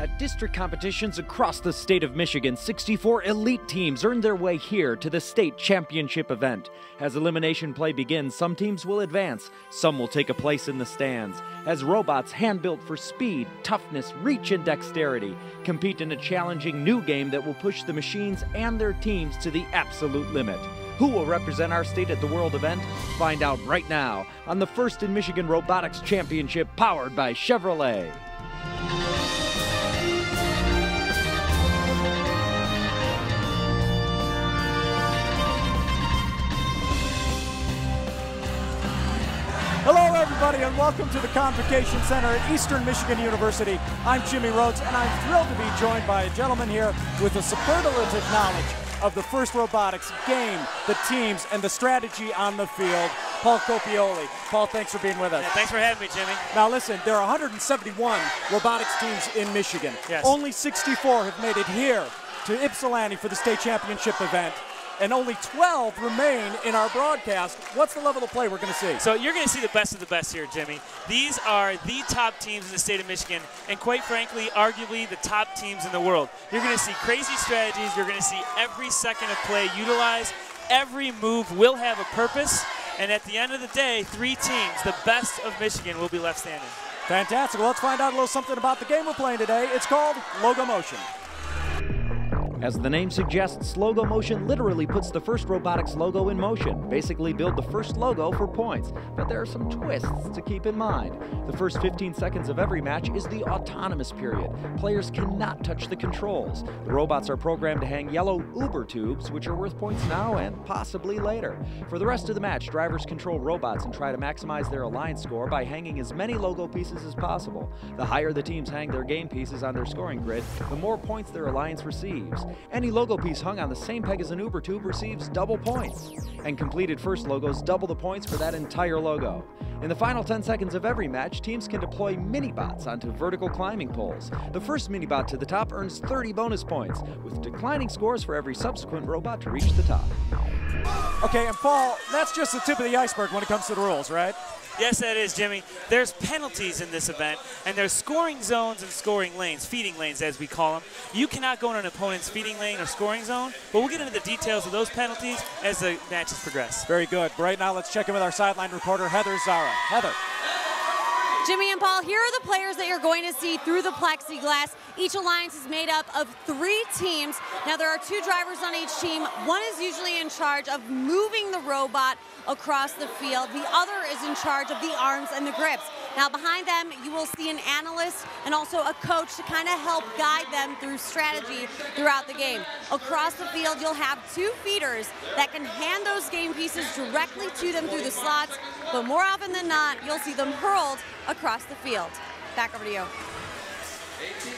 At district competitions across the state of Michigan, 64 elite teams earned their way here to the state championship event. As elimination play begins, some teams will advance, some will take a place in the stands. As robots hand-built for speed, toughness, reach, and dexterity compete in a challenging new game that will push the machines and their teams to the absolute limit. Who will represent our state at the World event? Find out right now on the First in Michigan Robotics Championship powered by Chevrolet. Hello everybody and welcome to the Convocation Center at Eastern Michigan University. I'm Jimmy Rhodes and I'm thrilled to be joined by a gentleman here with a superlative knowledge of the FIRST Robotics game, the teams, and the strategy on the field, Paul Copioli. Paul, thanks for being with us. Yeah, thanks for having me, Jimmy. Now listen, there are 171 robotics teams in Michigan. Yes. Only 64 have made it here to Ypsilanti for the state championship event, and only 12 remain in our broadcast. What's the level of play we're going to see? So you're going to see the best of the best here, Jimmy. These are the top teams in the state of Michigan, and quite frankly, arguably the top teams in the world. You're going to see crazy strategies. You're going to see every second of play utilized. Every move will have a purpose, and at the end of the day, 3 teams, the best of Michigan, will be left standing. Fantastic. Well, let's find out a little something about the game we're playing today. It's called Logo Motion. As the name suggests, Logo Motion literally puts the FIRST Robotics logo in motion. Basically build the first logo for points. But there are some twists to keep in mind. The first 15 seconds of every match is the autonomous period. Players cannot touch the controls. The robots are programmed to hang yellow Uber tubes, which are worth points now and possibly later. For the rest of the match, drivers control robots and try to maximize their alliance score by hanging as many logo pieces as possible. The higher the teams hang their game pieces on their scoring grid, the more points their alliance receives. Any logo piece hung on the same peg as an Uber tube receives double points, and completed first logos double the points for that entire logo. In the final 10 seconds of every match, teams can deploy mini-bots onto vertical climbing poles. The first mini-bot to the top earns 30 bonus points, with declining scores for every subsequent robot to reach the top. Okay, and Paul, that's just the tip of the iceberg when it comes to the rules, right? Yes, that is, Jimmy. There's penalties in this event, and there's scoring zones and scoring lanes, feeding lanes as we call them. You cannot go in an opponent's feeding lane or scoring zone, but we'll get into the details of those penalties as the matches progress. Very good. Right now, let's check in with our sideline reporter, Heather Zara. Heather. Jimmy and Paul, here are the players that you're going to see through the plexiglass. Each alliance is made up of 3 teams. Now, there are 2 drivers on each team. One is usually in charge of moving the robot across the field. The other is in charge of the arms and the grips. Now, behind them, you will see an analyst and also a coach to kind of help guide them through strategy throughout the game. Across the field, you'll have 2 feeders that can hand those game pieces directly to them through the slots, but more often than not, you'll see them hurled across the field. Back over to you.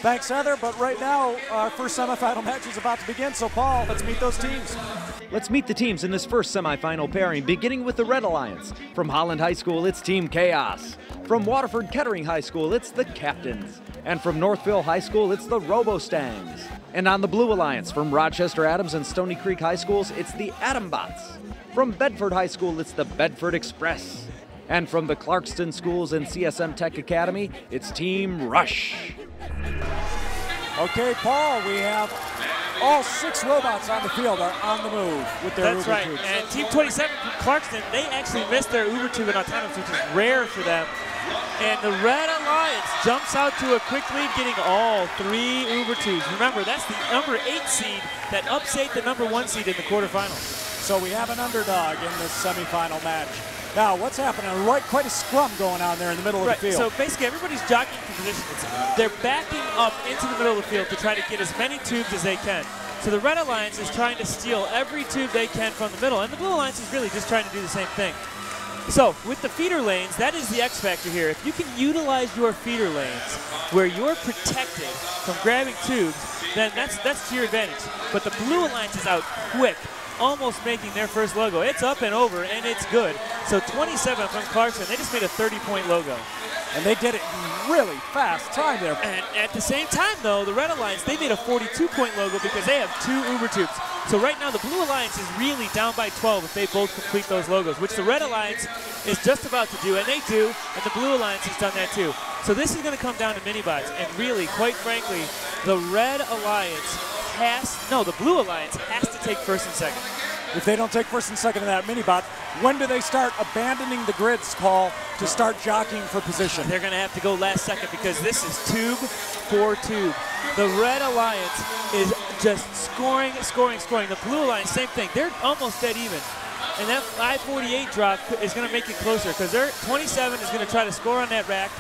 Thanks, Heather, but right now, our first semifinal match is about to begin, so Paul, let's meet those teams. Let's meet the teams in this first semifinal pairing, beginning with the Red Alliance. From Holland High School, it's Team Chaos. From Waterford Kettering High School, it's the Captains. And from Northville High School, it's the Robo-Stangs. And on the Blue Alliance, from Rochester Adams and Stony Creek High Schools, it's the Adambots. From Bedford High School, it's the Bedford Express. And from the Clarkston Schools and CSM Tech Academy, it's Team Rush. Okay, Paul, we have all 6 robots on the field are on the move with their That's Uber right. tubes. And Team 27 from Clarkston, they actually missed their Uber tube in autonomous, which is rare for them. And the Red Alliance jumps out to a quick lead, getting all 3 Uber tubes. Remember, that's the number 8 seed that upset the number 1 seed in the quarterfinals. So we have an underdog in this semifinal match. Now, what's happening? Quite a scrum going on there in the middle of the field. So basically, everybody's jockeying for positions. They're backing up into the middle of the field to try to get as many tubes as they can. So the Red Alliance is trying to steal every tube they can from the middle, and the Blue Alliance is really just trying to do the same thing. So with the feeder lanes, that is the X factor here. If you can utilize your feeder lanes where you're protected from grabbing tubes, then that's to your advantage. But the Blue Alliance is out quick, almost making their first logo. It's up and over, and it's good. So 27 from Clarkson, they just made a 30-point logo. And they did it in really fast time there. And at the same time, though, the Red Alliance, they made a 42-point logo because they have 2 Uber tubes. So right now, the Blue Alliance is really down by 12 if they both complete those logos, which the Red Alliance is just about to do, and they do, and the Blue Alliance has done that too. So this is going to come down to mini-bots. And really, quite frankly, the Red Alliance the Blue Alliance has to take first and second. If they don't take first and second in that mini-bot, when do they start abandoning the grids, Paul, to start jockeying for position? They're going to have to go last second because this is tube for tube. The Red Alliance is just scoring. The Blue Alliance, same thing. They're almost dead even. And that 548 drop is going to make it closer because their 27 is going to try to score on that rack.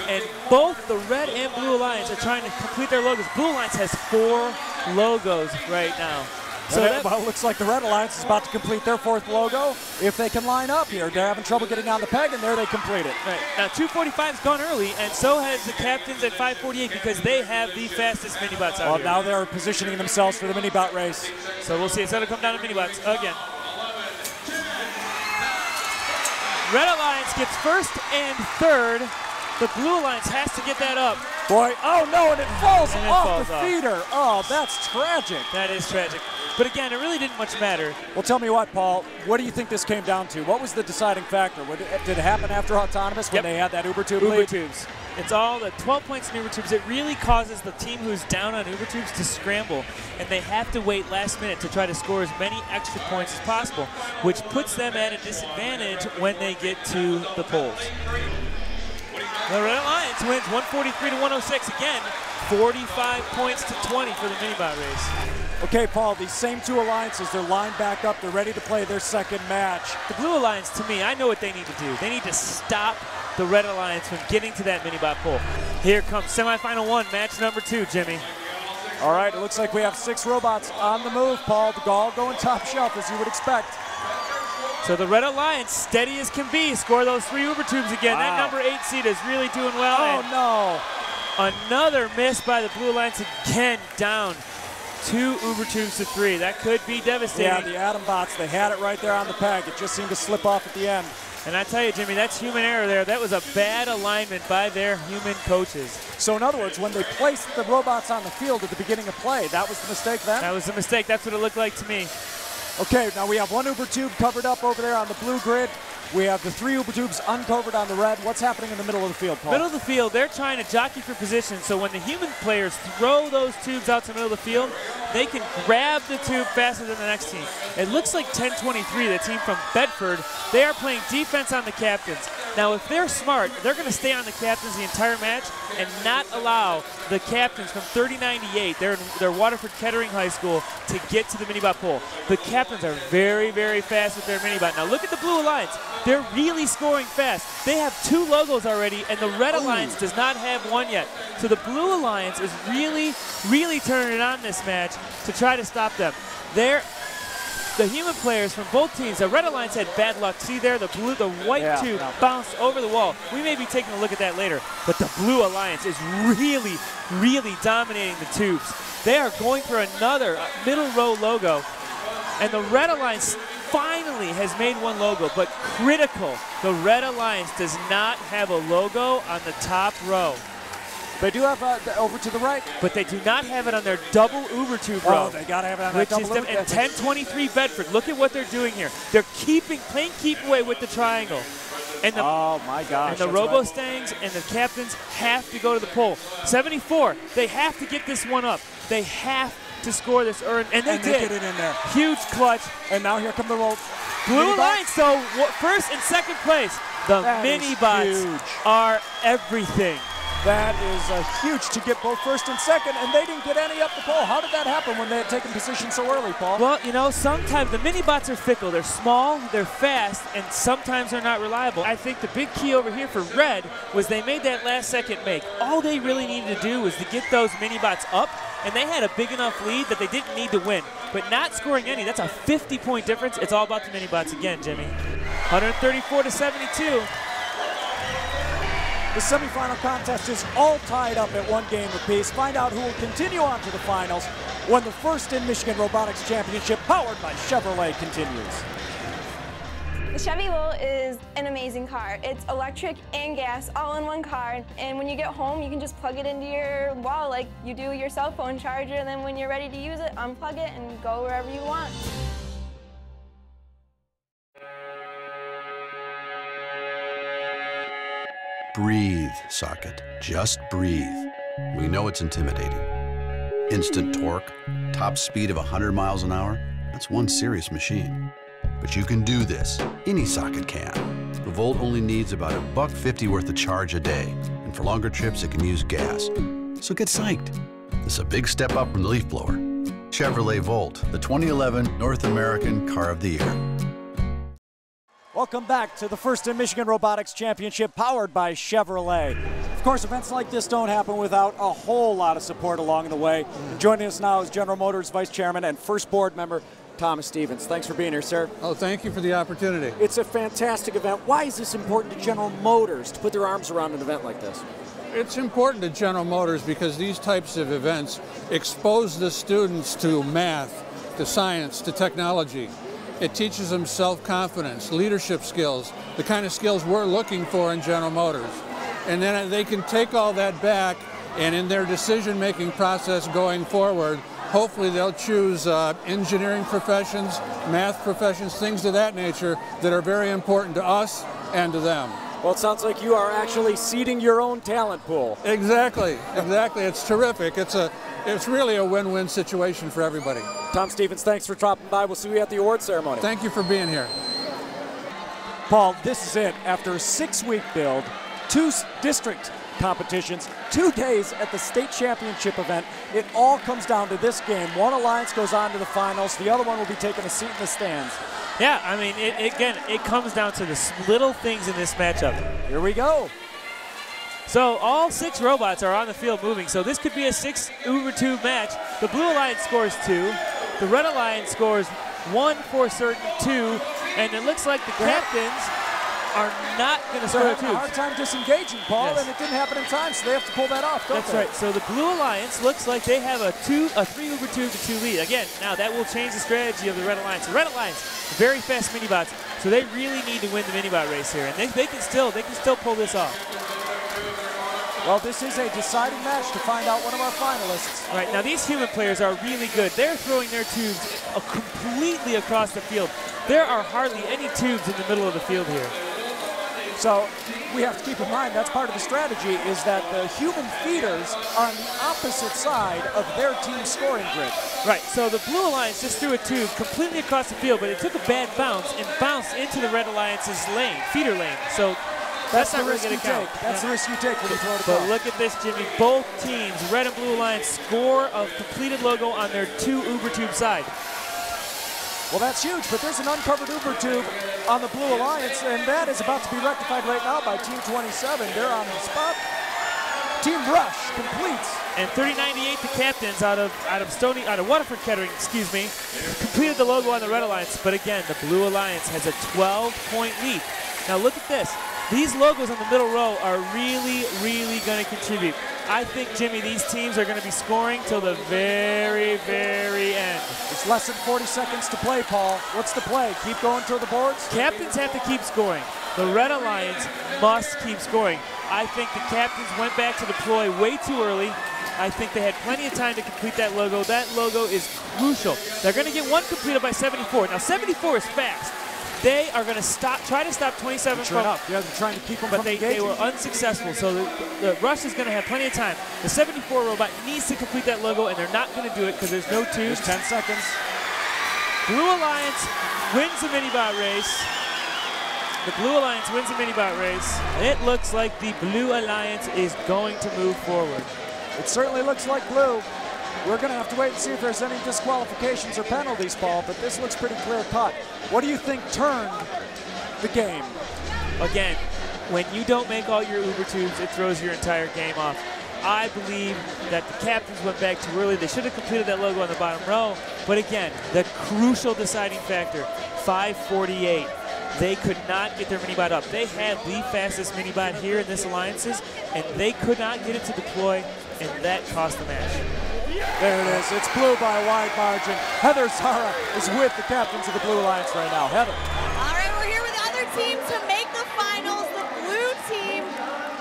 And both the Red and Blue Alliance are trying to complete their logos. Blue Alliance has 4 logos right now. So well, it looks like the Red Alliance is about to complete their 4th logo. If they can line up here, they're having trouble getting on the peg, and there they complete it. Right. Now, 245's gone early, and so has the captains at 548 because they have the fastest mini-bots out here. Well, now they're positioning themselves for the mini-bot race. So we'll see. It's going to come down to mini-bots again. Red Alliance gets first and third. The Blue Alliance has to get that up. Boy, oh no, and it falls off the feeder. Oh, that's tragic. That is tragic. But again, it really didn't much matter. Well, tell me what, Paul, what do you think this came down to? What was the deciding factor? Did it happen after Autonomous when they had that Uber Tube lead? Uber Tubes. It's all the 12 points in Uber Tubes. It really causes the team who's down on Uber Tubes to scramble, and they have to wait last minute to try to score as many extra points as possible, which puts them at a disadvantage when they get to the polls. The Red Alliance wins 143 to 106. Again, 45 points to 20 for the mini-bot race. Okay, Paul, these same 2 alliances, they're lined back up. They're ready to play their second match. The Blue Alliance, to me, I know what they need to do. They need to stop the Red Alliance from getting to that mini-bot pole. Here comes semifinal 1, match number 2, Jimmy. All right, it looks like we have 6 robots on the move, Paul. The all going top shelf, as you would expect. So the Red Alliance, steady as can be, score those 3 Uber Tubes again. Wow. That number 8 seed is really doing well. Oh, no. Another miss by the Blue Alliance again, down 2 Uber Tubes to 3. That could be devastating. Yeah, the Atom Bots, they had it right there on the peg. It just seemed to slip off at the end. And I tell you, Jimmy, that's human error there. That was a bad alignment by their human coaches. So in other words, when they placed the robots on the field at the beginning of play, that was the mistake then? That was the mistake. That's what it looked like to me. Okay, now we have 1 Uber Tube covered up over there on the blue grid. We have the 3 Uber Tubes uncovered on the red. What's happening in the middle of the field, Paul? Middle of the field, they're trying to jockey for position, so when the human players throw those tubes out to the middle of the field, they can grab the tube faster than the next team. It looks like 1023, the team from Bedford, they are playing defense on the captains. Now, if they're smart, they're going to stay on the captains the entire match and not allow the captains from 3098, they're Waterford Kettering High School, to get to the mini-bot pole. The captains are very, very fast with their mini-bot. Now, look at the Blue Alliance. They're really scoring fast. They have 2 logos already, and the Red Alliance does not have 1 yet. So the Blue Alliance is really, really turning it on this match to try to stop them. The human players from both teams, the Red Alliance had bad luck. See there, the white tube bounced over the wall. We may be taking a look at that later, but the Blue Alliance is really, really dominating the tubes. They are going for another middle row logo, and the Red Alliance finally has made 1 logo, but critical, the Red Alliance does not have a logo on the top row. They do have over to the right. But they do not have it on their double Uber Tube row. Oh, they got to have it on that double Uber Tube. And 1023 Bedford, look at what they're doing here. They're playing keep away with the triangle. And the, oh, my gosh. And the Robo-Stangs and the captains have to go to the pole. 74, they have to get this one up. They have to score this earn, and they did. Get it in there. Huge clutch. And now here come the Blue Alliance, so first and second place. The mini-bots are everything. That is huge to get both first and second, and they didn't get any up the pole. How did that happen when they had taken position so early, Paul? Well, you know, sometimes the mini-bots are fickle. They're small, they're fast, and sometimes they're not reliable. I think the big key over here for Red was they made that last-second make. All they really needed to do was to get those mini-bots up, and they had a big enough lead that they didn't need to win. But not scoring any, that's a 50-point difference. It's all about the mini-bots again, Jimmy. 134 to 72. The semifinal contest is all tied up at 1 game apiece. Find out who will continue on to the finals when the First in Michigan Robotics Championship, powered by Chevrolet, continues. The Chevy Volt is an amazing car. It's electric and gas all in one car. And when you get home, you can just plug it into your wall like you do your cell phone charger. And then when you're ready to use it, unplug it and go wherever you want. Breathe, socket. Just breathe. We know it's intimidating. Instant torque, top speed of 100 miles an hour. That's one serious machine. But you can do this. Any socket can. The Volt only needs about $1.50 worth of charge a day. And for longer trips, it can use gas. So get psyched. This is a big step up from the leaf blower. Chevrolet Volt, the 2011 North American Car of the Year. Welcome back to the first in Michigan Robotics Championship, powered by Chevrolet. Of course, events like this don't happen without a whole lot of support along the way. And joining us now is General Motors Vice Chairman and first board member, Thomas Stevens. Thanks for being here, sir. Oh, thank you for the opportunity. It's a fantastic event. Why is this important to General Motors to put their arms around an event like this? It's important to General Motors because these types of events expose the students to math, to science, to technology. It teaches them self-confidence, leadership skills, the kind of skills we're looking for in General Motors. And then they can take all that back, and in their decision-making process going forward, hopefully they'll choose engineering professions, math professions, things of that nature that are very important to us and to them. Well, it sounds like you are actually seeding your own talent pool. Exactly, exactly. It's terrific. It's really a win-win situation for everybody. Tom Stevens, thanks for dropping by. We'll see you at the award ceremony. Thank you for being here. Paul, this is it. After a 6-week build, 2 district competitions, 2 days at the state championship event, it all comes down to this game. One alliance goes on to the finals. The other one will be taking a seat in the stands. Yeah, I mean, it comes down to the little things in this matchup. Here we go. So all 6 robots are on the field moving, so this could be a 6 Uber 2 match. The Blue Alliance scores 2. The Red Alliance scores 1 for certain, 2. And it looks like the captains are not going to score 2. They're having a hard time disengaging, Paul, and it didn't happen in time, so they have to pull that off, don't That's they? right. So the Blue Alliance looks like they have a 3 Uber 2 to 2 lead. Again, now that will change the strategy of the Red Alliance. The Red Alliance, very fast mini-bots, so they really need to win the mini-bot race here, and they can still pull this off. Well, this is a deciding match to find out one of our finalists. Right, now these human players are really good. They're throwing their tubes completely across the field. There are hardly any tubes in the middle of the field here. So we have to keep in mind that's part of the strategy, is that the human feeders are on the opposite side of their team's scoring grid. Right, so the Blue Alliance just threw a tube completely across the field, but it took a bad bounce and bounced into the Red Alliance's lane, feeder lane. So that's the not really risk going you to count. take. That's the risk you take when you throw it But across. look at this, Jimmy. Both teams, Red and Blue Alliance, score a completed logo on their 2 Uber tube side. Well, that's huge, but there's an uncovered Uber tube on the Blue Alliance, and that is about to be rectified right now by Team 27. They're on the spot. Team Rush completes. And 3098, the captains out of Waterford Kettering, completed the logo on the Red Alliance. But again, the Blue Alliance has a 12-point lead. Now look at this. These logos on the middle row are really, really going to contribute. I think, Jimmy, these teams are going to be scoring till the very, very end. It's less than 40 seconds to play, Paul. What's the play? Keep going toward the boards? Captains have to keep scoring. The Red Alliance must keep scoring. I think the captains went back to deploy way too early. I think they had plenty of time to complete that logo. That logo is crucial. They're going to get one completed by 74. Now, 74 is fast. They are going to try to stop 27 sure enough. Yeah, they're trying to keep them but from they were unsuccessful. So the Rush is going to have plenty of time. The 74 robot needs to complete that logo, and they're not going to do it because there's no tubes. There's 10 seconds. Blue Alliance wins the mini-bot race. The Blue Alliance wins the mini-bot race. It looks like the Blue Alliance is going to move forward. It certainly looks like blue. We're going to have to wait and see if there's any disqualifications or penalties, Paul, but this looks pretty clear-cut. What do you think turned the game? Again, when you don't make all your Uber tubes, it throws your entire game off. I believe that the captains went back too early. They should have completed that logo on the bottom row. But again, the crucial deciding factor, 5:48. They could not get their mini-bot up. They had the fastest mini-bot here in this Alliances, and they could not get it to deploy, and that cost the match. There it is. It's blue by a wide margin. Heather Zara is with the captains of the Blue Alliance right now. Heather. All right, we're here with the other team to make the finals. The blue team,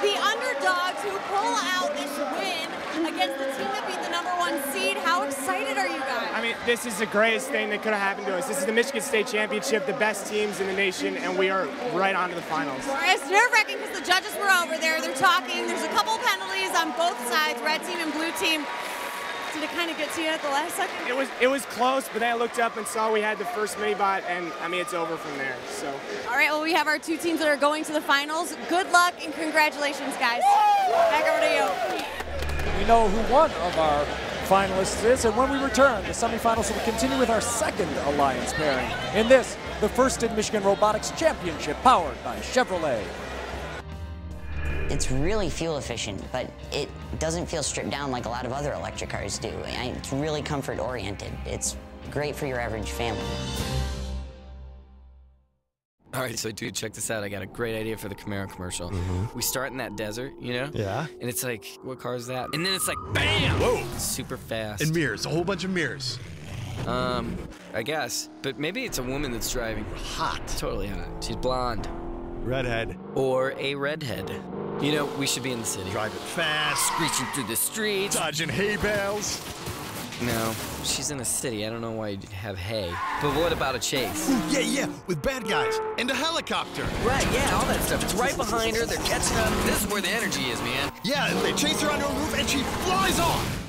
the underdogs who pull out this win against the team that beat the #1 #1 seed. How excited are you guys? I mean, this is the greatest thing that could have happened to us. This is the Michigan State Championship, the best teams in the nation, and we are right on to the finals. It's nerve-wracking because the judges were over there. They're talking. There's a couple penalties on both sides, red team and blue team. Did it kind of get to you at the last second? It was close, but then I looked up and saw we had the first mini-bot, and I mean, it's over from there. So. All right, well, we have our two teams that are going to the finals. Good luck and congratulations, guys. Back over to you. We know who one of our finalists is, and when we return, the semifinals will continue with our second alliance pairing. In this, the first in Michigan Robotics Championship, powered by Chevrolet. It's really fuel efficient, but it doesn't feel stripped down like a lot of other electric cars do. It's really comfort oriented. It's great for your average family. All right, so dude, check this out. I got a great idea for the Camaro commercial. We start in that desert, you know? Yeah. And it's like, what car is that? And then it's like, bam! Whoa! Super fast. And mirrors, a whole bunch of mirrors. I guess. But maybe it's a woman that's driving. Hot. Totally hot. She's blonde. Redhead. Or a redhead. You know, we should be in the city. Driving fast. Screeching through the streets. Dodging hay bales. No, she's in a city. I don't know why you'd have hay. But what about a chase? Ooh, yeah, with bad guys. And a helicopter. Right, yeah, all that stuff. It's right behind her. They're catching up. This is where the energy is, man. Yeah, they chase her onto a roof and she flies off.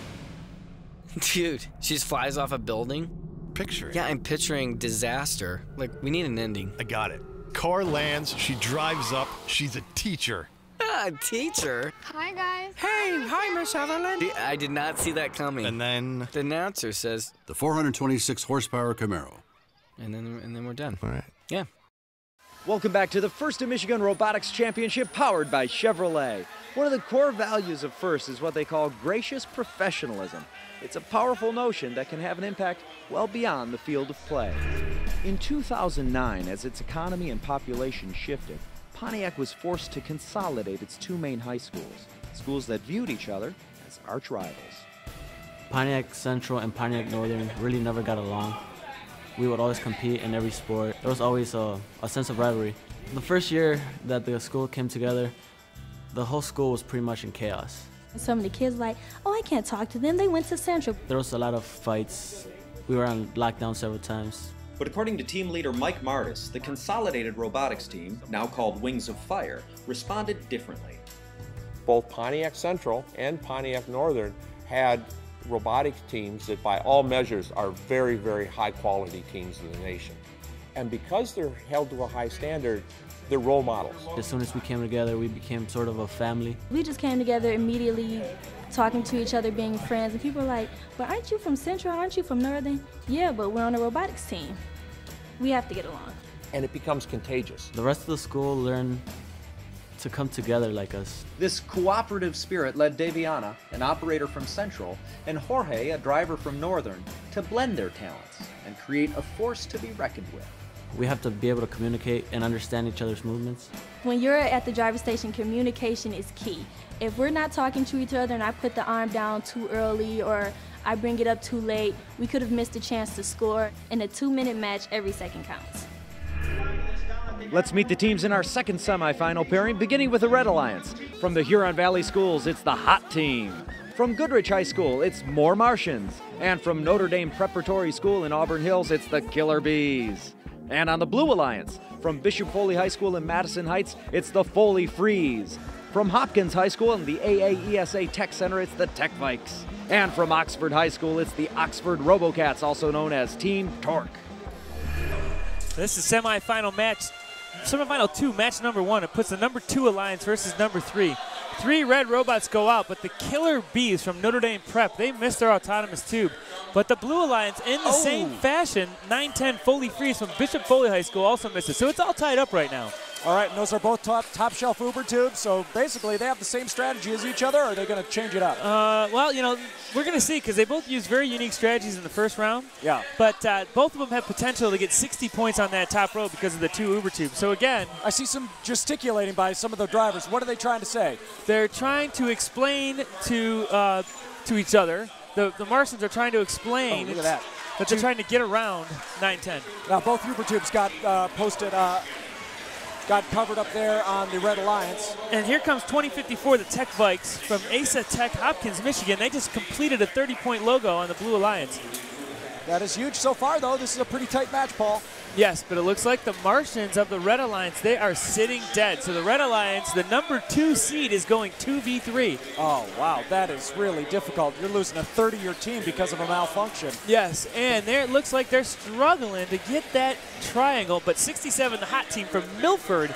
Dude, she just flies off a building? Picture it. Yeah, I'm picturing disaster. Like, we need an ending. I got it. Car lands, she drives up, she's a teacher. Ah, teacher. Hi, guys. Hey, hi, Miss Sutherland. I did not see that coming. And then the announcer says the 426 horsepower Camaro. And then we're done. All right. Yeah. Welcome back to the First in Michigan Robotics Championship, powered by Chevrolet. One of the core values of FIRST is what they call gracious professionalism. It's a powerful notion that can have an impact well beyond the field of play. In 2009, as its economy and population shifted, Pontiac was forced to consolidate its two main high schools that viewed each other as arch rivals. Pontiac Central and Pontiac Northern really never got along. We would always compete in every sport. There was always a sense of rivalry. The first year that the school came together, the whole school was pretty much in chaos. Some of the kids like, oh, I can't talk to them. They went to Central. There was a lot of fights. We were on lockdown several times. But according to team leader Mike Martis, the consolidated robotics team, now called Wings of Fire, responded differently. Both Pontiac Central and Pontiac Northern had robotics teams that by all measures are very, very high quality teams in the nation. And because they're held to a high standard, they're role models. As soon as we came together, we became sort of a family. We just came together immediately, talking to each other, being friends, and people are like, but aren't you from Central, aren't you from Northern? Yeah, but we're on a robotics team. We have to get along. And it becomes contagious. The rest of the school learned to come together like us. This cooperative spirit led Daviana, an operator from Central, and Jorge, a driver from Northern, to blend their talents and create a force to be reckoned with. We have to be able to communicate and understand each other's movements. When you're at the driver's station, communication is key. If we're not talking to each other and I put the arm down too early or I bring it up too late, we could have missed a chance to score. In a 2-minute match, every second counts. Let's meet the teams in our second semifinal pairing, beginning with the Red Alliance. From the Huron Valley Schools, it's the Hot Team. From Goodrich High School, it's More Martians. And from Notre Dame Preparatory School in Auburn Hills, it's the Killer Bees. And on the Blue Alliance, from Bishop Foley High School in Madison Heights, it's the Foley Freeze. From Hopkins High School and the AAESA Tech Center, it's the Tech Vikes. And from Oxford High School, it's the Oxford RoboCats, also known as Team Torque. This is semifinal match, semifinal 2, match number 1. It puts the number 2 alliance versus number 3. 3 red robots go out, but the Killer Bees from Notre Dame Prep, they missed their autonomous tube. But the Blue Alliance, in the same fashion, 910 Foley Freeze from Bishop Foley High School also missed it. So it's all tied up right now. All right, and those are both top shelf Uber tubes, so basically they have the same strategy as each other, or are they going to change it up? Well, you know, we're going to see, because they both use very unique strategies in the first round. Yeah. But both of them have potential to get 60 points on that top row because of the 2 Uber tubes. So again, I see some gesticulating by some of the drivers. What are they trying to say? They're trying to explain to each other. The Martians are trying to explain look at that they're trying to get around 910. Now both Uber tubes got posted got covered up there on the Red Alliance. And here comes 2054, the Tech Vikes from ASA Tech, Hopkins, Michigan. They just completed a 30-point logo on the Blue Alliance. That is huge so far, though. This is a pretty tight match, Paul. Yes, but it looks like the Martians of the Red Alliance, they are sitting dead. So the Red Alliance, the number 2 seed, is going 2v3. Oh, wow, that is really difficult. You're losing a 30-year team because of a malfunction. Yes, and there it looks like they're struggling to get that triangle, but 67, the hot team from Milford,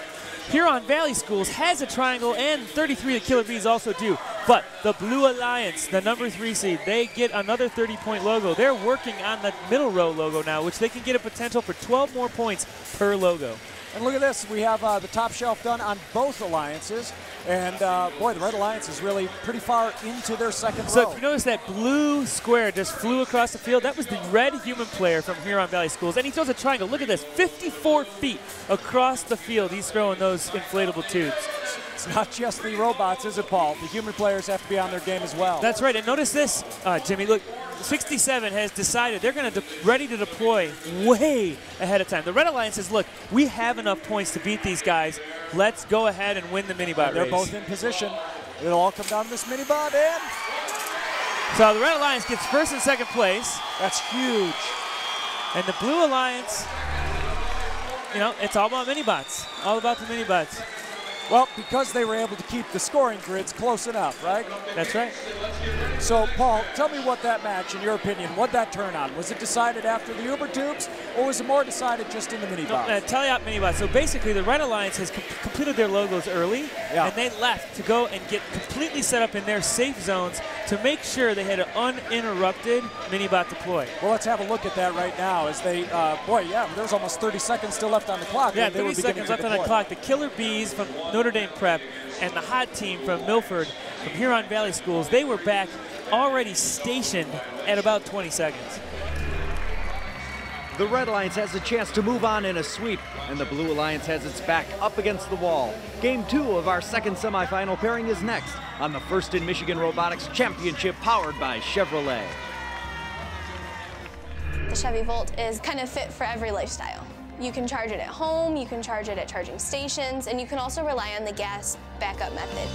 Huron Valley Schools, has a triangle, and 33, the Killer Bees, also do. But the Blue Alliance, the number 3 seed, they get another 30-point logo. They're working on the middle row logo now, which they can get a potential for 12 more points per logo. And look at this. We have the top shelf done on both alliances. And, boy, the Red Alliance is really pretty far into their second row. So if you notice that blue square just flew across the field, that was the red human player from Huron Valley Schools. And he throws a triangle. Look at this, 54 feet across the field. He's throwing those inflatable tubes. It's not just the robots, is it, Paul? The human players have to be on their game as well. That's right. And notice this, Jimmy. Look, 67 has decided they're going to ready to deploy way ahead of time. The Red Alliance says, look, we have enough points to beat these guys. Let's go ahead and win the mini-bot They're race. both in position. It'll all come down to this mini-bot, and so the Red Alliance gets first and second place. That's huge. And the Blue Alliance, you know, it's all about mini-bots. All about the mini-bots. Well, because they were able to keep the scoring grids close enough, right? That's right. So, Paul, tell me what that match, in your opinion, what that turn on? Was it decided after the Uber tubes, or was it more decided just in the mini-bots? No, tele-op mini-bots. So basically, the Red Alliance has completed their logos early, and they left to go and get completely set up in their safe zones to make sure they had an uninterrupted mini-bot deploy. Well, let's have a look at that right now as they, boy, yeah, there's almost 30 seconds still left on the clock. Yeah, they 30 seconds left on the clock. The Killer Bees from Notre Dame Prep and the hot team from Milford, from Huron Valley Schools, they were back already stationed at about 20 seconds. The Red Alliance has a chance to move on in a sweep, and the Blue Alliance has its back up against the wall. Game 2 of our second semifinal pairing is next on the First in Michigan Robotics Championship, powered by Chevrolet. The Chevy Volt is kind of fit for every lifestyle. You can charge it at home, you can charge it at charging stations, and you can also rely on the gas backup method.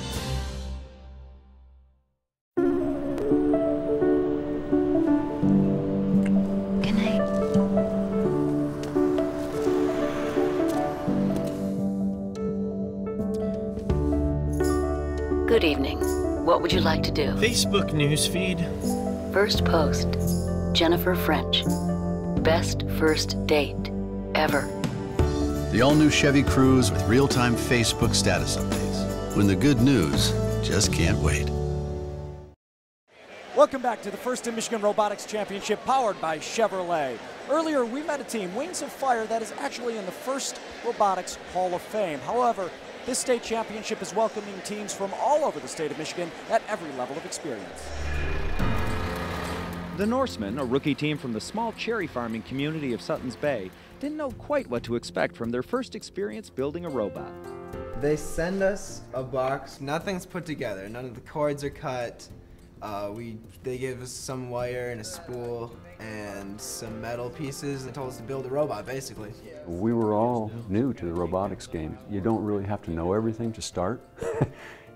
Good night. Good evening. What would you like to do? Facebook newsfeed. First post, Jennifer French. Best first date ever. The all-new Chevy Cruze with real-time Facebook status updates. When the good news just can't wait. Welcome back to the First in Michigan Robotics Championship, powered by Chevrolet. Earlier, we met a team, Wings of Fire, that is actually in the First Robotics Hall of Fame. However, this state championship is welcoming teams from all over the state of Michigan at every level of experience. The Norsemen, a rookie team from the small cherry farming community of Sutton's Bay, didn't know quite what to expect from their first experience building a robot. They send us a box. Nothing's put together. None of the cords are cut. They gave us some wire and a spool and some metal pieces and told us to build a robot, basically. We were all new to the robotics game. You don't really have to know everything to start.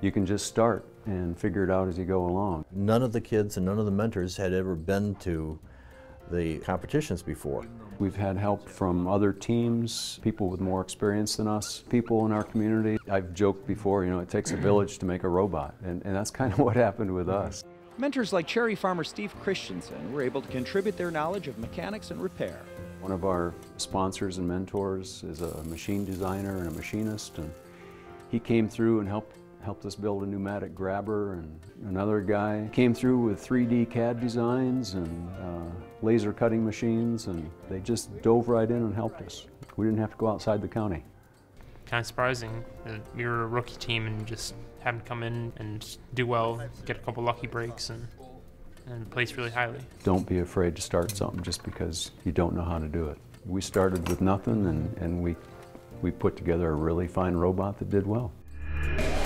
You can just start and figure it out as you go along. None of the kids and none of the mentors had ever been to the competitions before. We've had help from other teams, people with more experience than us, people in our community. I've joked before, you know, it takes a village to make a robot, and that's kind of what happened with us. Mentors like cherry farmer Steve Christensen were able to contribute their knowledge of mechanics and repair. One of our sponsors and mentors is a machine designer and a machinist, and he came through and helped us build a pneumatic grabber, and another guy came through with 3D CAD designs and laser cutting machines, and they just dove right in and helped us. We didn't have to go outside the county. Kind of surprising that we were a rookie team and just happened to come in and do well, get a couple lucky breaks, and place really highly. Don't be afraid to start something just because you don't know how to do it. We started with nothing, and we put together a really fine robot that did well.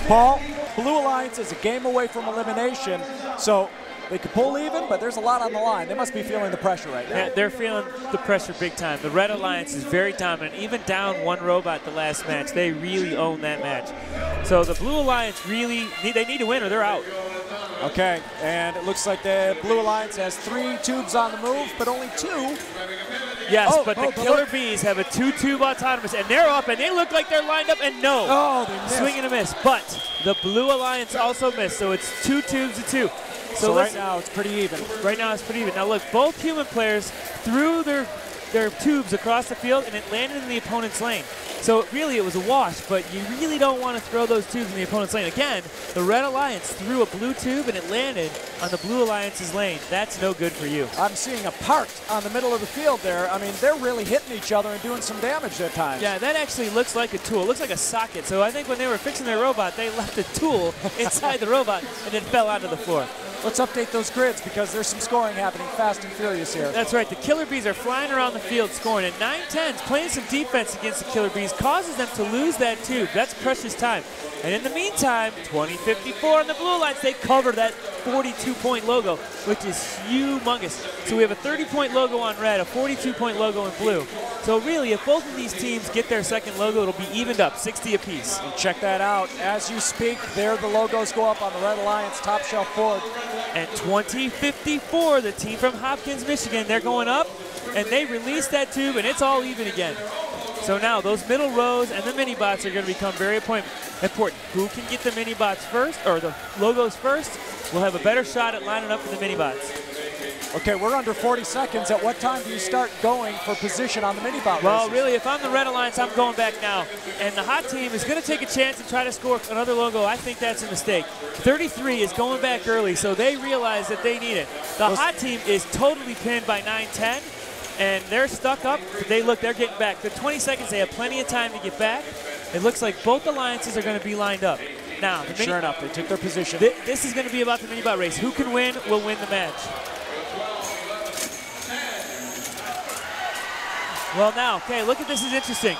Paul, Blue Alliance is a game away from elimination, so They could pull even, but there's a lot on the line. They must be feeling the pressure right now. Yeah, they're feeling the pressure big time. The Red Alliance is very dominant. Even down one robot the last match, they really own that match. So the Blue Alliance really, they need to win or they're out. Okay, and it looks like the Blue Alliance has 3 tubes on the move, but only 2. Yes, but the Killer Bees have a 2-tube autonomous, and they're up, and they look like they're lined up, and no. Oh, they missed. Swing and a miss. But the Blue Alliance also missed, so it's 2 tubes to 2. So right now it's pretty even. Right now it's pretty even. Now look, both human players threw their tubes across the field, and it landed in the opponent's lane. So really it was a wash, but you really don't want to throw those tubes in the opponent's lane. Again, the Red Alliance threw a blue tube, and it landed on the Blue Alliance's lane. That's no good for you. I'm seeing a part on the middle of the field there. I mean, they're really hitting each other and doing some damage at times. Yeah, that actually looks like a tool. It looks like a socket. So I think when they were fixing their robot, they left a tool inside the robot, and it fell onto the floor. Let's update those grids because there's some scoring happening fast and furious here. That's right. The Killer Bees are flying around the field scoring. And 9-10's playing some defense against the Killer Bees causes them to lose that tube. That's precious time. And in the meantime, 20-54 on the Blue Alliance. They cover that 42-point logo, which is humongous. So we have a 30-point logo on red, a 42-point logo in blue. So really, if both of these teams get their second logo, it'll be evened up, 60 apiece. And check that out. As you speak, there the logos go up on the Red Alliance top shelf board. And 20-54, the team from Hopkins, Michigan, they're going up, and they release that tube, and it's all even again. So now those middle rows and the mini-bots are going to become very important. Who can get the mini-bots first, or the logos first, will have a better shot at lining up for the mini-bots. Okay, we're under 40 seconds. At what time do you start going for position on the mini-bot races? Well, really, if I'm the Red Alliance, I'm going back now. And the hot team is going to take a chance and try to score another logo. I think that's a mistake. 33 is going back early, so they realize that they need it. The hot team is totally pinned by 9-10, and they're stuck up. They're getting back. The 20 seconds, they have plenty of time to get back. It looks like both alliances are going to be lined up. Now, sure enough, they took their position. This is going to be about the mini-bot race. Who can win will win the match. Well now, okay, look at this is interesting.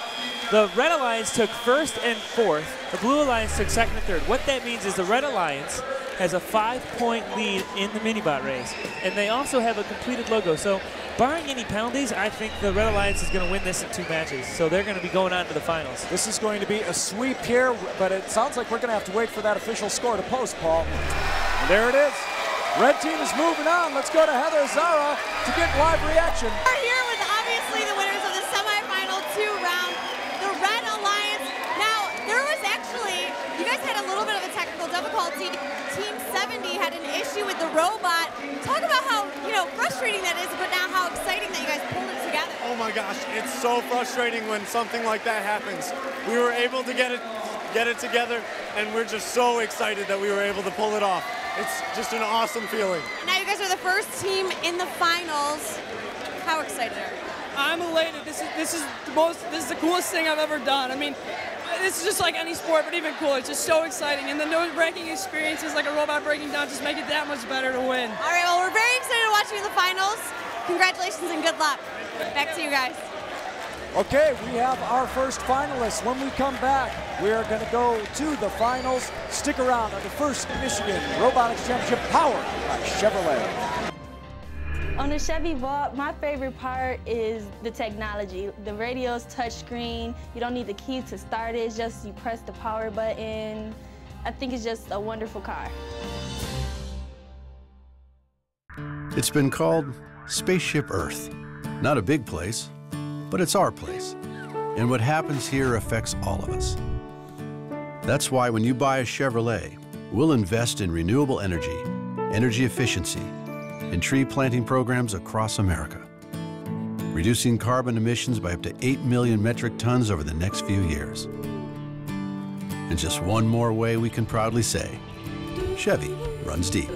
The Red Alliance took first and fourth. The Blue Alliance took second and third. What that means is the Red Alliance has a 5-point lead in the mini-bot race. And they also have a completed logo. So barring any penalties, I think the Red Alliance is going to win this in 2 matches. So they're going to be going on to the finals. This is going to be a sweep here, but it sounds like we're going to have to wait for that official score to post, Paul. And there it is. Red team is moving on. Let's go to Heather Zara to get live reaction. We're here with obviously the winners of the semifinal 2 round, the Red Alliance. Now, there was actually, you guys had a little bit of a technical difficulty. Team 70 had an issue with the robot. Talk about how, frustrating that is, but now how exciting that you guys pulled it together. Oh my gosh, it's so frustrating when something like that happens. We were able to get it together, and we're just so excited that we were able to pull it off. It's just an awesome feeling. And now you guys are the first team in the finals. How excited are you? I'm elated. This is the coolest thing I've ever done. I mean, this is just like any sport, but even cooler. It's just so exciting. And the breaking experiences, like a robot breaking down, just make it that much better to win. All right, well, we're very excited to watch you in the finals. Congratulations and good luck. Back to you guys. Okay, we have our first finalists. When we come back, we are going to go to the finals. Stick around on the first Michigan Robotics Championship powered by Chevrolet. On the Chevy Vault, my favorite part is the technology. The radio's touchscreen. You don't need the key to start it. It's just you press the power button. I think it's just a wonderful car. It's been called Spaceship Earth. Not a big place, but it's our place. And what happens here affects all of us. That's why when you buy a Chevrolet, we'll invest in renewable energy, energy efficiency, and tree planting programs across America, reducing carbon emissions by up to 8 million metric tons over the next few years. And just one more way we can proudly say, Chevy runs deep.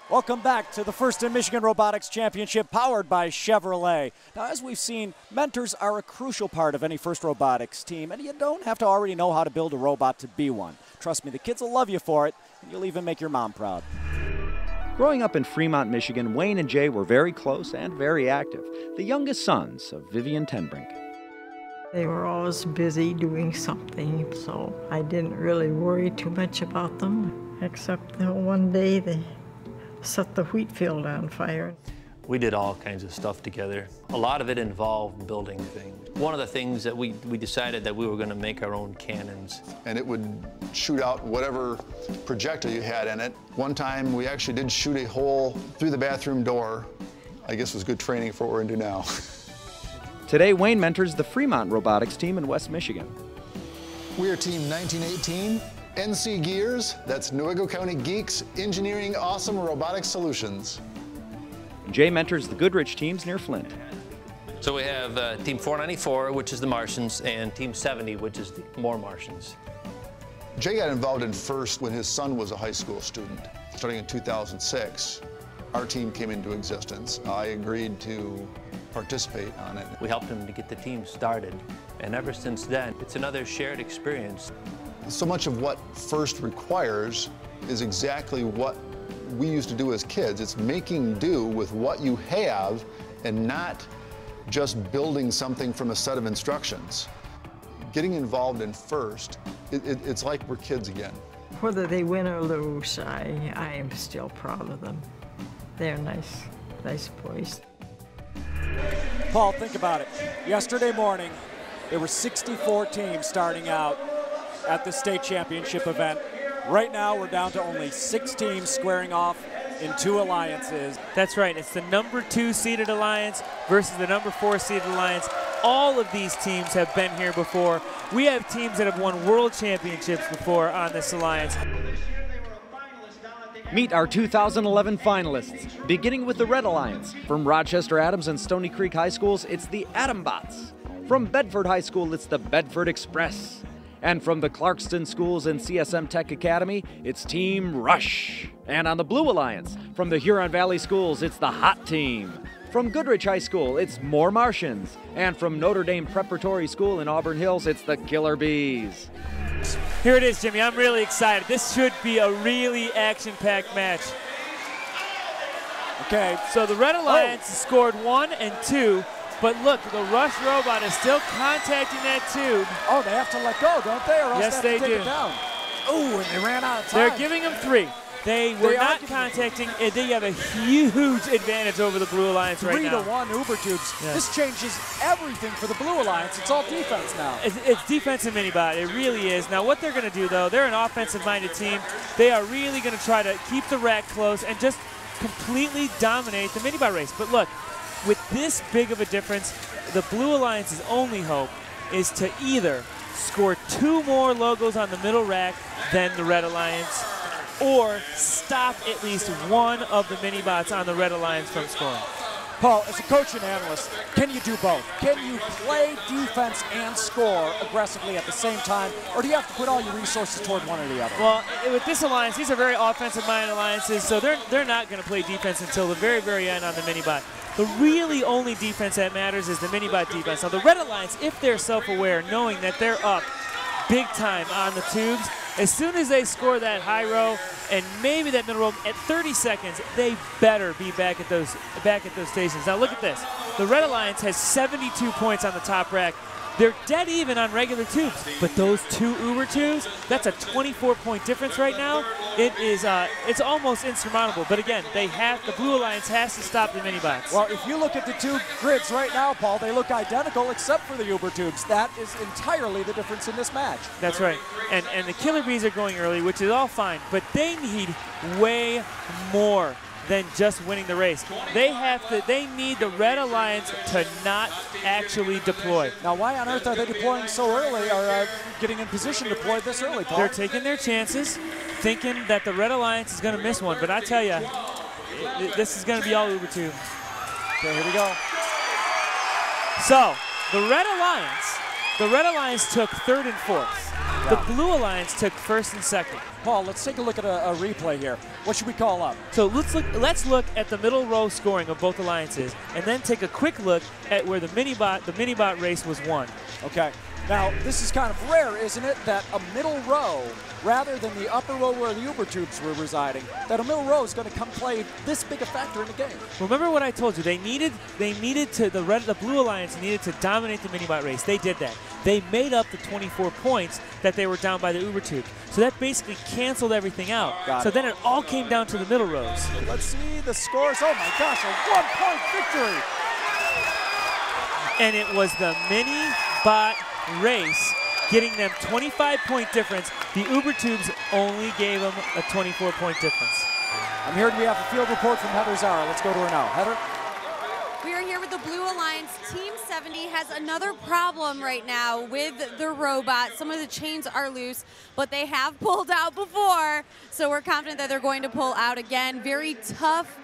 Welcome back to the first in Michigan Robotics Championship powered by Chevrolet. Now, as we've seen, mentors are a crucial part of any FIRST Robotics team, and you don't have to already know how to build a robot to be one. Trust me, the kids will love you for it, and you'll even make your mom proud. Growing up in Fremont, Michigan, Wayne and Jay were very close and very active, the youngest sons of Vivian Tenbrink. They were always busy doing something, so I didn't really worry too much about them. except that one day they set the wheat field on fire. We did all kinds of stuff together. A lot of it involved building things. One of the things that we decided that we were going to make our own cannons. And it would shoot out whatever projectile you had in it. One time we actually did shoot a hole through the bathroom door. I guess it was good training for what we're going to do now. Today, Wayne mentors the Fremont Robotics team in West Michigan. We are Team 1918, NC Gears, that's Newaygo County Geeks, engineering awesome robotic solutions. Jay mentors the Goodrich teams near Flint. So we have Team 494, which is the Martians, and Team 70, which is the more Martians. Jay got involved in FIRST when his son was a high school student. Starting in 2006, our team came into existence. I agreed to participate on it. We helped him to get the team started, and ever since then, it's another shared experience. So much of what FIRST requires is exactly what we used to do as kids. It's making do with what you have and not just building something from a set of instructions. Getting involved in FIRST, it's like we're kids again. Whether they win or lose, I am still proud of them. They're nice boys. Paul, think about it. Yesterday morning, there were 64 teams starting out at the state championship event. Right now, we're down to only 6 teams squaring off in 2 alliances. That's right. It's the number 2 seeded alliance versus the number 4 seeded alliance. All of these teams have been here before. We have teams that have won world championships before on this alliance. Meet our 2011 finalists, beginning with the Red Alliance. From Rochester Adams and Stony Creek High Schools, it's the Adambots. From Bedford High School, it's the Bedford Express. And from the Clarkston Schools and CSM Tech Academy, it's Team Rush. And on the Blue Alliance, from the Huron Valley Schools, it's the Hot Team. From Goodrich High School, it's More Martians. And from Notre Dame Preparatory School in Auburn Hills, it's the Killer Bees. Here it is, Jimmy. I'm really excited. This should be a really action-packed match. Okay. So the Red Alliance scored 1 and 2. But look, the Rush robot is still contacting that tube. Oh, they have to let go, don't they? Or else yes, they have to do. take it down. Oh, and they ran out of time. They're giving them 3. They were not contacting. They have a huge advantage over the Blue Alliance right now. 3-1 Uber tubes. Yeah. This changes everything for the Blue Alliance. It's all defense now. It's defense and minibot. It really is. Now, what they're going to do, though, they're an offensive-minded team. They are really going to try to keep the rack close and just completely dominate the minibot race. But look, with this big of a difference, the Blue Alliance's only hope is to either score 2 more logos on the middle rack than the Red Alliance, or stop at least one of the mini-bots on the Red Alliance from scoring. Paul, as a coach and analyst, can you do both? Can you play defense and score aggressively at the same time, or do you have to put all your resources toward one or the other? Well, with this alliance, these are very offensive-minded alliances, so they're not going to play defense until the very, very end on the mini-bot. The really only defense that matters is the mini-bot defense. Now, the Red Alliance, if they're self-aware, knowing that they're up big time on the tubes, as soon as they score that high row and maybe that middle row at 30 seconds, they better be back at those stations. Now look at this. The Red Alliance has 72 points on the top rack. They're dead even on regular tubes, but those 2 Uber tubes, that's a 24-point difference right now. It's almost insurmountable. But again, the Blue Alliance has to stop the mini-bots. Well, if you look at the 2 grids right now, Paul, they look identical except for the Uber tubes. That is entirely the difference in this match. That's right. And the Killer Bees are going early, which is all fine, but they need way more than just winning the race. They need the Red Alliance to not actually deploy. Now, why on earth are they deploying so early, or getting in position to deploy this early, Paul? They're taking their chances, thinking that the Red Alliance is going to miss one. But I tell you, this is going to be all Uber tube. Okay, here we go. So the Red Alliance took 3rd and 4th. The Blue Alliance took 1st and 2nd. Paul, let's take a look at a replay here. What should we call up? So let's look at the middle row scoring of both alliances, and then take a quick look at where the mini-bot race was won. Okay. Now, this is kind of rare, isn't it, that a middle row, rather than the upper row where the Uber tubes were residing, that a middle row is going to come play this big a factor in the game. Remember what I told you? The Blue Alliance needed to dominate the mini-bot race. They did that. They made up the 24 points that they were down by the Uber tube. So that basically canceled everything out. So then it all came down to the middle rows. Let's see the scores. Oh my gosh, a 1-point victory. And it was the mini-bot race getting them 25-point difference. The Uber tubes only gave them a 24-point difference. I'm here. We have a field report from Heather Zara. Let's go to her now. Heather? We are here with the Blue Alliance. Team 70 has another problem right now with the robot. Some of the chains are loose, but they have pulled out before, so we're confident that they're going to pull out again. Very tough,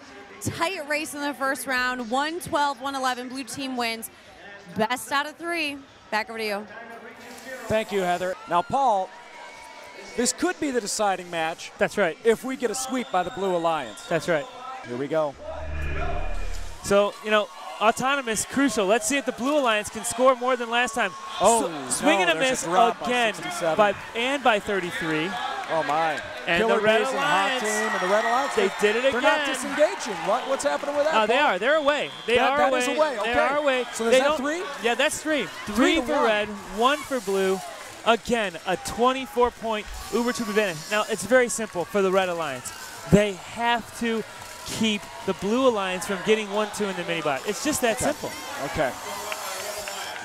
tight race in the first round. 112-111. Blue team wins. Best out of 3. Back over to you. Thank you, Heather. Now, Paul, this could be the deciding match. That's right. If we get a sweep by the Blue Alliance. That's right. Here we go. So, you know, autonomous, crucial. Let's see if the Blue Alliance can score more than last time. Oh, swing and a miss again by 33. Oh, my. And Killer the Red Bees and Alliance, Hot Team and the Red Alliance, they did it again. They're not disengaging. What's happening with that? They are. They're away. That is away. Okay. They are away. So is that 3? Yeah, that's 3. 3 for red, 1 for blue. Again, a 24-point Uber tube advantage. Now, it's very simple for the Red Alliance. They have to keep the Blue Alliance from getting 1-2 in the mini-bot. It's just that simple. Okay.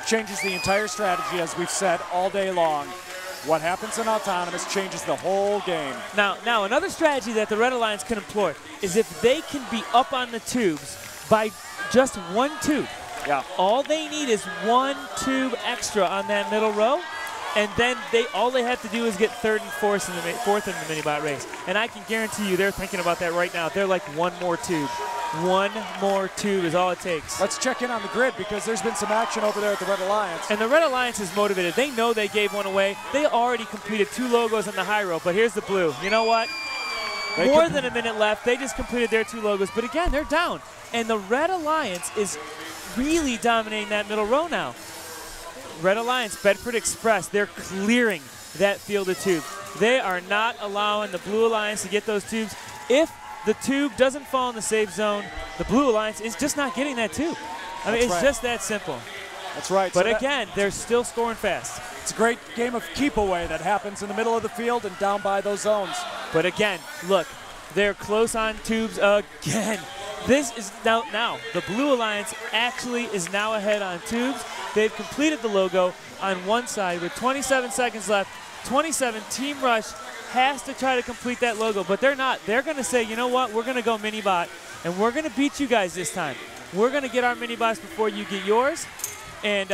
Changes the entire strategy, as we've said all day long. What happens in autonomous changes the whole game. Now, another strategy that the Red Alliance can employ is if they can be up on the tubes by just 1 tube. Yeah. All they need is 1 tube extra on that middle row, and then all they have to do is get 3rd and 4th in the mini-bot race. And I can guarantee you they're thinking about that right now. They're like 1 more tube. 1 more tube is all it takes. Let's check in on the grid because there's been some action over there at the Red Alliance. And the Red Alliance is motivated. They know they gave 1 away. They already completed 2 logos on the high row, but here's the blue. You know what? More than a minute left. They just completed their 2 logos, but again, they're down. And the Red Alliance is really dominating that middle row now. Red Alliance, Bedford Express, they're clearing that field of tubes. They are not allowing the Blue Alliance to get those tubes. If the tube doesn't fall in the safe zone, the Blue Alliance is just not getting that tube. I mean, it's just that simple. That's right. But again, they're still scoring fast. It's a great game of keep away that happens in the middle of the field and down by those zones. But again, look, they're close on tubes again. This is now the Blue Alliance actually is now ahead on tubes. They've completed the logo on one side with 27 seconds left. 27, Team Rush has to try to complete that logo, but they're not. They're going to say, you know what, we're going to go mini-bot, and we're going to beat you guys this time. We're going to get our mini-bots before you get yours, and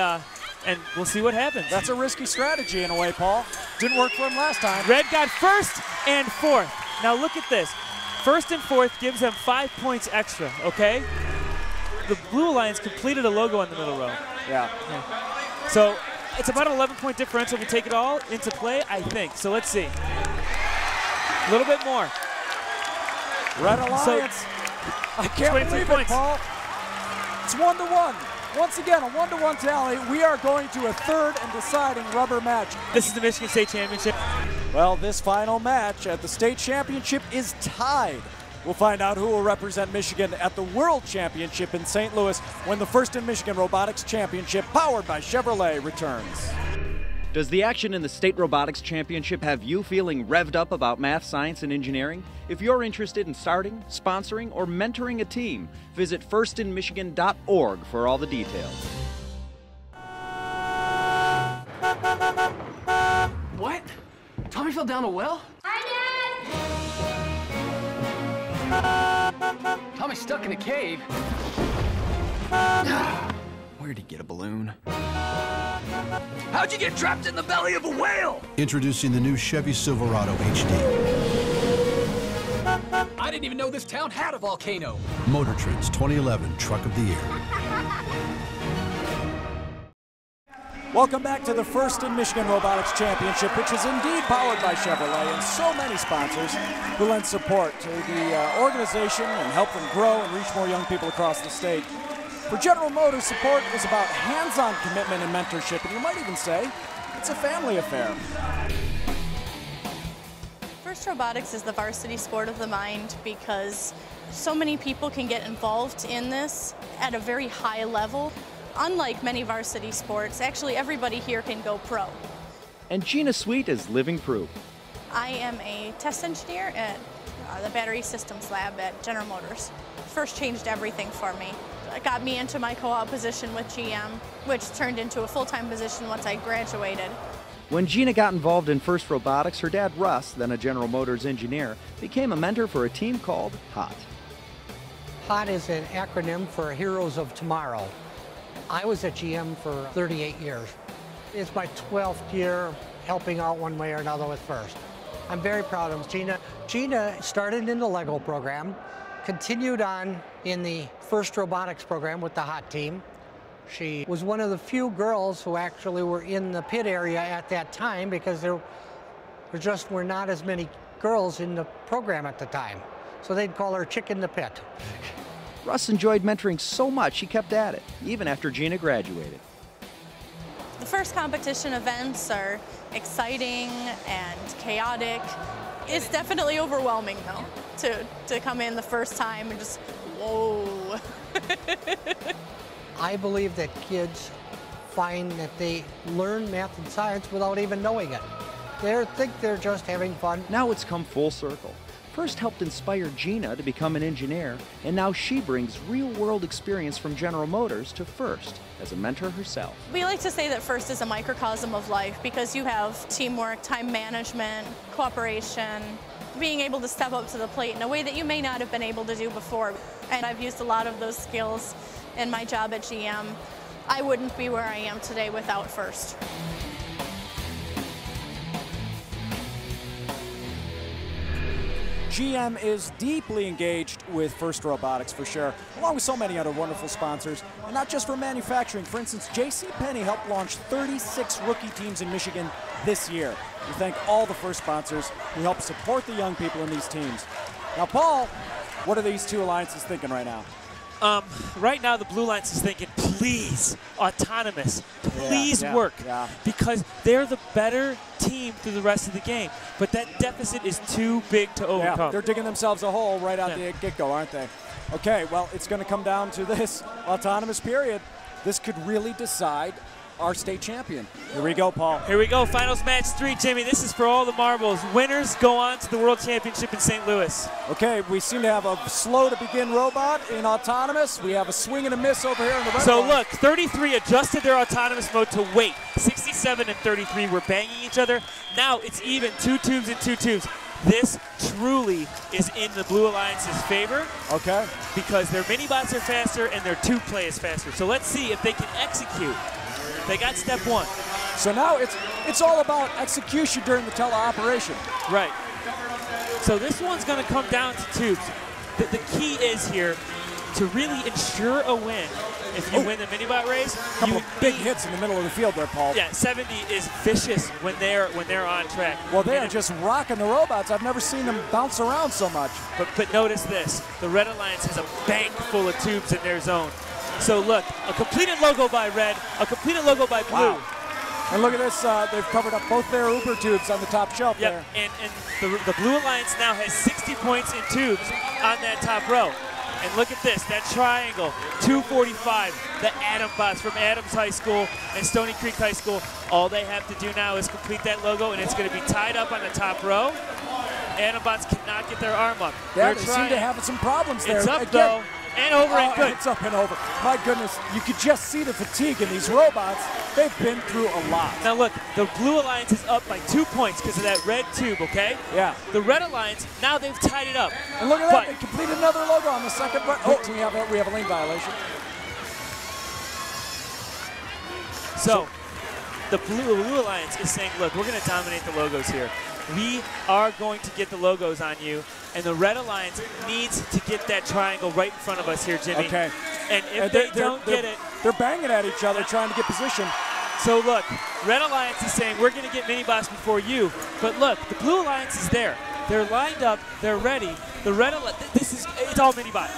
we'll see what happens. That's a risky strategy in a way, Paul. Didn't work for him last time. Red got 1st and 4th. Now look at this. 1st and 4th gives them 5 points extra, okay? The Blue Alliance completed a logo on the middle row. Yeah. So it's about an 11-point differential. We take it all into play, I think. So let's see. A little bit more. Red Alliance. I can't believe it, Paul. It's 1-1. Once again, a 1-1 tally. We are going to a 3rd and deciding rubber match. This is the Michigan State Championship. Well, this final match at the state championship is tied. We'll find out who will represent Michigan at the World Championship in St. Louis when the First in Michigan Robotics Championship, powered by Chevrolet, returns. Does the action in the State Robotics Championship have you feeling revved up about math, science, and engineering? If you're interested in starting, sponsoring, or mentoring a team, visit firstinmichigan.org for all the details. What? Tommy fell down a well? Tommy's stuck in a cave. Where'd he get a balloon? How'd you get trapped in the belly of a whale? Introducing the new Chevy Silverado HD. I didn't even know this town had a volcano. Motor Trend's 2011 Truck of the Year. Welcome back to the First in Michigan Robotics Championship, which is indeed powered by Chevrolet and so many sponsors who lend support to the organization and help them grow and reach more young people across the state. For General Motors, support is about hands-on commitment and mentorship, and you might even say it's a family affair. First Robotics is the varsity sport of the mind because so many people can get involved in this at a very high level. Unlike many varsity sports, actually everybody here can go pro. And Gina Sweet is living proof. I am a test engineer at the battery systems lab at General Motors. First changed everything for me. It got me into my co-op position with GM, which turned into a full-time position once I graduated. When Gina got involved in First Robotics, her dad Russ, then a General Motors engineer, became a mentor for a team called HOT. HOT is an acronym for Heroes of Tomorrow. I was at GM for 38 years. It's my 12th year helping out one way or another with First. I'm very proud of Gina. Gina started in the Lego program, continued on in the First Robotics program with the HOT team. She was one of the few girls who actually were in the pit area at that time because there just were not as many girls in the program at the time. So they'd call her Chick in the Pit. Russ enjoyed mentoring so much he kept at it, even after Gina graduated. The first competition events are exciting and chaotic. It's definitely overwhelming though, to come in the first time and just, whoa. I believe that kids find that they learn math and science without even knowing it. They think they're just having fun. Now it's come full circle. First helped inspire Gina to become an engineer, and now she brings real-world experience from General Motors to First as a mentor herself. We like to say that First is a microcosm of life because you have teamwork, time management, cooperation, being able to step up to the plate in a way that you may not have been able to do before. And I've used a lot of those skills in my job at GM. I wouldn't be where I am today without First. GM is deeply engaged with First Robotics for sure, along with so many other wonderful sponsors, and not just for manufacturing. For instance, JCPenney helped launch 36 rookie teams in Michigan this year. We thank all the First sponsors who help support the young people in these teams. Now, Paul, what are these two alliances thinking right now? Right now, the Blue Alliance is thinking, please, autonomous, please work, because they're the better team through the rest of the game. But that deficit is too big to overcome. Yeah, they're digging themselves a hole right out the get-go, aren't they? Okay, well, it's going to come down to this autonomous period. This could really decide our state champion. Here we go, Paul. Here we go, finals match 3, Jimmy. This is for all the marbles. Winners go on to the World Championship in St. Louis. Okay, we seem to have a slow to begin robot in autonomous. We have a swing and a miss over here in the red So line. look, 33 adjusted their autonomous mode to wait. 67 and 33 were banging each other. Now it's even, 2 tubes and 2 tubes. This truly is in the Blue Alliance's favor. Okay. Because their mini-bots are faster and their tube play is faster. So let's see if they can execute. They got step 1. So now it's all about execution during the teleoperation. Right. So this one's going to come down to tubes. The key is here to really ensure a win. If you win the mini-bot race, couple of big hits in the middle of the field there, Paul. Yeah, 70 is vicious when they're on track. Well, they are just rocking the robots. I've never seen them bounce around so much. But notice this: the Red Alliance has a bank full of tubes in their zone. So look, a completed logo by Red, a completed logo by Blue. Wow. And look at this, they've covered up both their Uber tubes on the top shelf there. And the Blue Alliance now has 60 points in tubes on that top row. And look at this, that triangle, 245, the Adam bots from Adams High School and Stony Creek High School. All they have to do now is complete that logo, and it's going to be tied up on the top row. Adam bots cannot get their arm up. Yeah, they seem to have some problems there. It's up, though. And over and good. It's up and over. My goodness, you could just see the fatigue in these robots. They've been through a lot. Now look, the Blue Alliance is up by 2 points because of that red tube, okay? Yeah. The Red Alliance, now they've tied it up. And look at that, they completed another logo on the second run. Oh, we have a lane violation. So, the Blue Alliance is saying, look, we're going to dominate the logos here. We are going to get the logos on you, and the Red Alliance needs to get that triangle right in front of us here, Jimmy. Okay. And if they don't get it... They're banging at each other trying to get position. So look, Red Alliance is saying, we're going to get mini-bots before you. But look, the Blue Alliance is there. They're lined up. They're ready. The Red Alliance... It's all mini-bot.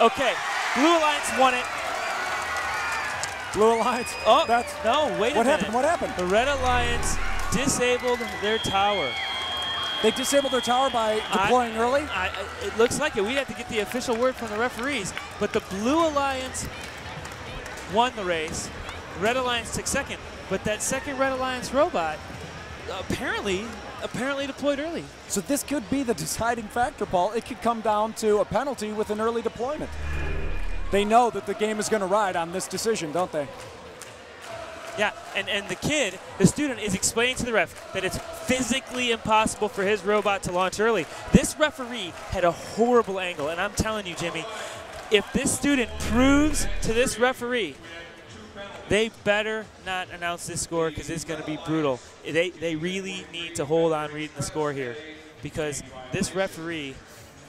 Okay. Blue Alliance won it. Blue Alliance. Oh, that's no, wait a minute. What happened? What happened? The Red Alliance disabled their tower. They disabled their tower by deploying early? It looks like it. We have to get the official word from the referees. But the Blue Alliance won the race. Red Alliance took second. But that second Red Alliance robot apparently deployed early. So this could be the deciding factor, Paul. It could come down to a penalty with an early deployment. They know that the game is going to ride on this decision, don't they? Yeah, and the student is explaining to the ref that it's physically impossible for his robot to launch early. This referee had a horrible angle, and I'm telling you, Jimmy, if this student proves to this referee, they better not announce this score because it's going to be brutal. They really need to hold on reading the score here because this referee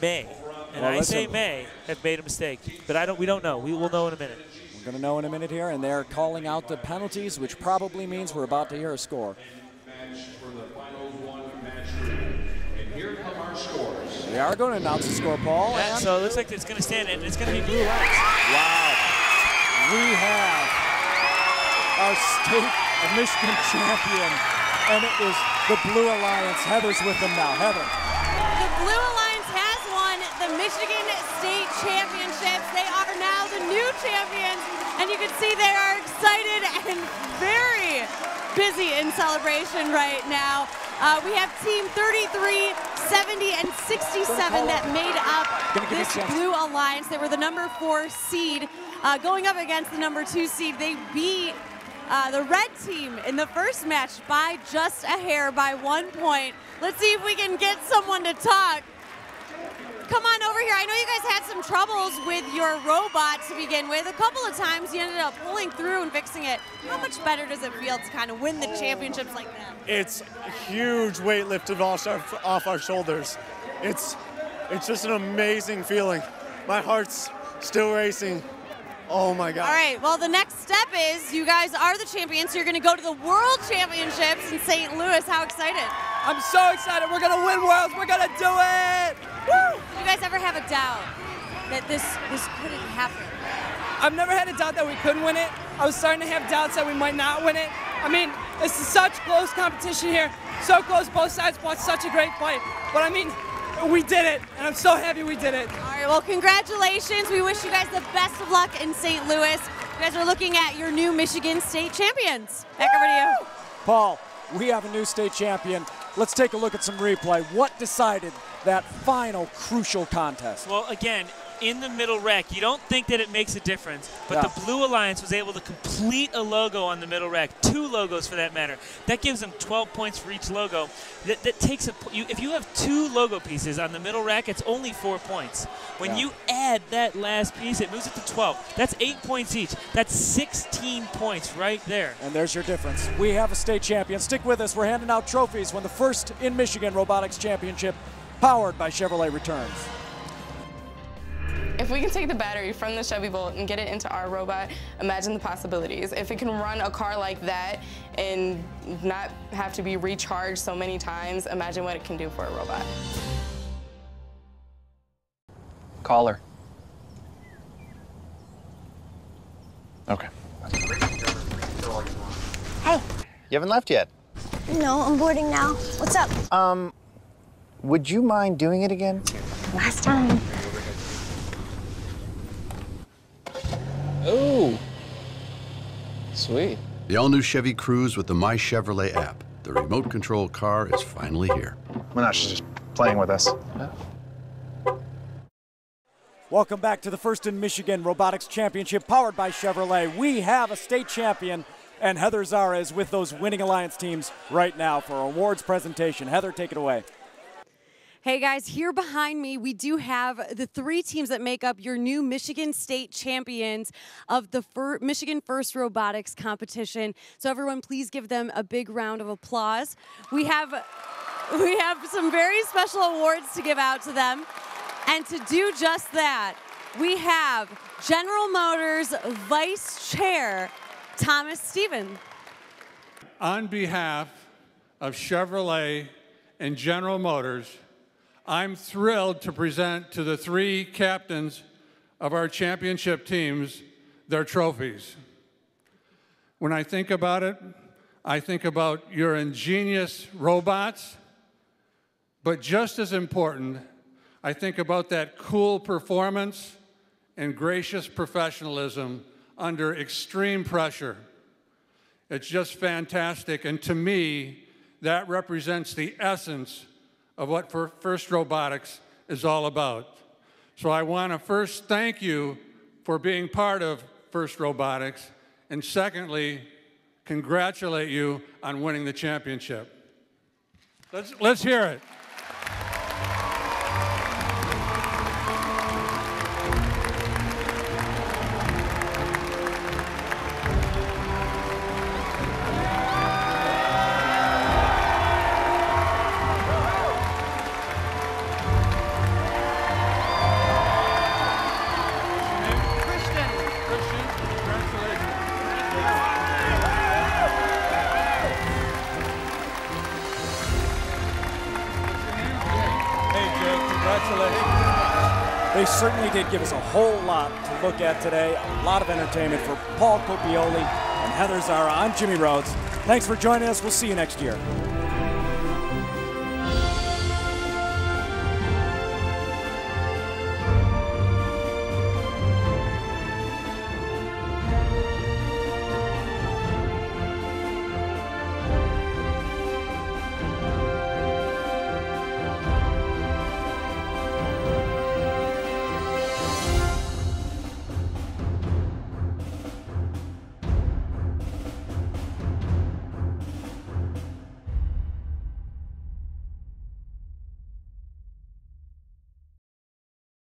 may, and I say may, have made a mistake. But we don't know. We will know in a minute. We're going to know in a minute here, and they're calling out the penalties, which probably means we're about to hear a score. They are going to announce the score, Paul. Yeah, so it looks like it's going to stand, and it's going to be Blue Alliance. Wow. We have our State of Michigan champion, and it is the Blue Alliance. Heather's with them now. Heather. The Blue Alliance has won the Michigan State Championships. They are now the new champions, and you can see they are excited and very busy in celebration right now. We have Team 33, 70, and 67 that made up this Blue Alliance. They were the number 4 seed. Going up against the number 2 seed, they beat the red team in the first match by just a hair, by 1 point. Let's see if we can get someone to talk. Come on over here. I know you guys had some troubles with your robot to begin with. A couple of times you ended up pulling through and fixing it. How much better does it feel to kind of win the championships like that? It's a huge weight lifted off our shoulders. It's just an amazing feeling. My heart's still racing. Oh my God. All right, well, the next step is you guys are the champions. So you're going to go to the World Championships in St. Louis. How excited? I'm so excited. We're going to win Worlds. We're going to do it. Woo! Did you guys ever have a doubt that this couldn't happen? I've never had a doubt that we couldn't win it. I was starting to have doubts that we might not win it. I mean, this is such close competition here. So close, both sides fought such a great fight. But I mean, we did it, and I'm so happy we did it. All right, well, congratulations. We wish you guys the best of luck in St. Louis. You guys are looking at your new Michigan State champions. Back over to you. Paul, we have a new state champion. Let's take a look at some replay. What decided that final crucial contest? Well, again, in the middle rack, you don't think that it makes a difference, but the Blue Alliance was able to complete a logo on the middle rack, 2 logos for that matter. That gives them 12 points for each logo. That takes if you have 2 logo pieces on the middle rack, it's only 4 points. When you add that last piece, it moves it to 12. That's 8 points each. That's 16 points right there. And there's your difference. We have a state champion. Stick with us. We're handing out trophies when the first in Michigan Robotics Championship, powered by Chevrolet, returns. If we can take the battery from the Chevy Bolt and get it into our robot, imagine the possibilities. If it can run a car like that and not have to be recharged so many times, imagine what it can do for a robot. Call her. Okay. Hey. You haven't left yet. No, I'm boarding now. What's up? Would you mind doing it again? Last time. Oh. Sweet. The all-new Chevy Cruze with the My Chevrolet app. The remote control car is finally here. Minaj is just playing with us. Welcome back to the first in Michigan Robotics Championship, powered by Chevrolet. We have a state champion, and Heather Zara is with those winning alliance teams right now for our awards presentation. Heather, take it away. Hey guys, here behind me, we do have the 3 teams that make up your new Michigan State champions of the Michigan First Robotics competition. So everyone, please give them a big round of applause. We have some very special awards to give out to them. And to do just that, we have General Motors Vice Chair, Thomas Stevens. On behalf of Chevrolet and General Motors, I'm thrilled to present to the 3 captains of our championship teams their trophies. When I think about it, I think about your ingenious robots, but just as important, I think about that cool performance and gracious professionalism under extreme pressure. It's just fantastic, and to me, that represents the essence of what FIRST Robotics is all about. So I want to first thank you for being part of FIRST Robotics, and secondly, congratulate you on winning the championship. Let's hear it. They certainly did give us a whole lot to look at today. A lot of entertainment for Paul Copioli and Heather Zara. I'm Jimmy Rhodes. Thanks for joining us. We'll see you next year.